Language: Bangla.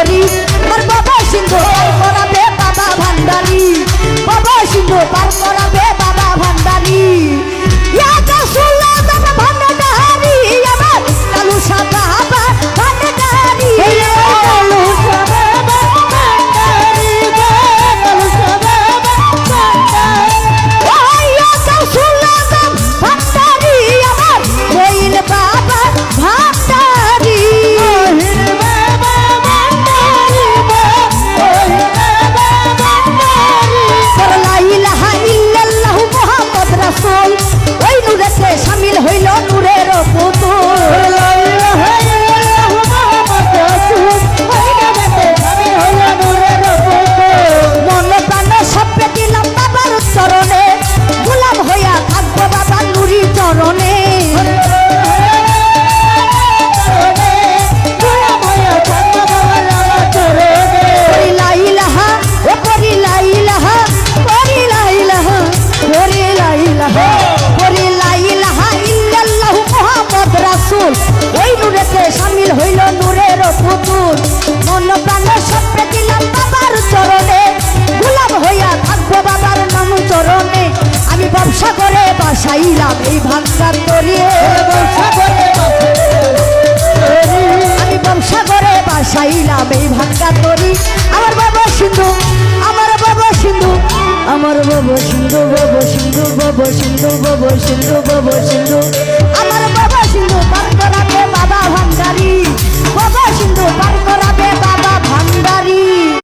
তরি আমার বাবা সিন্ধু পার করাবে বাবা ভান্ডারি বাবা সিন্ধু পার করাবে বাবা ভান্ডারি ইয়া রাসূলুল্লাহ বাবা ভান্ডারি আমার কালু সাবা ভান্ডারি কালু সাবা ভান্ডারি কালু সাবা ভান্ডারি ও ইয়া রাসূলুল্লাহ ভান্ডারি আমার কইল বাবা ভান্ডারি কইল বাবা ভান্ডারি কইল বাবা ভান্ডারি লা ইলাহা ইল্লাল্লাহু মুহাম্মদ রাসূল ওই নূরেতে শামিল হইল নূরের পুতুল লা ইলাহা ইল্লাল্লাহু মুহাম্মদ রাসূল ওই নূরেতে শামিল হইল নূরের পুতুল মন প্রাণ সব দিলাম বাবার চরণে গোলাম হইয়া থাকবো বাবার নুরি চরণে শামিল হইল নূরের পুতুল মন প্রাণ সব দিলাম বাবার চরণে গোলাম হইয়া থাকবো বাবার নানু চরণে আমি ব্যবসা করে বাসাইলাম এই ভাঙ্গার তরিয়ে আমি ব্যবসা করে বাসাইলাম এই ভাঙ্গার তরি আমার বাবা সিন্ধু আমার বাবা সিন্ধু আমার বাবা সিন্ধু বাবা সিন্ধু বাবা সিন্ধু বাবা সিন্ধু বাবা সিন্ধু আমার বাবা সিন্ধু পার করাবে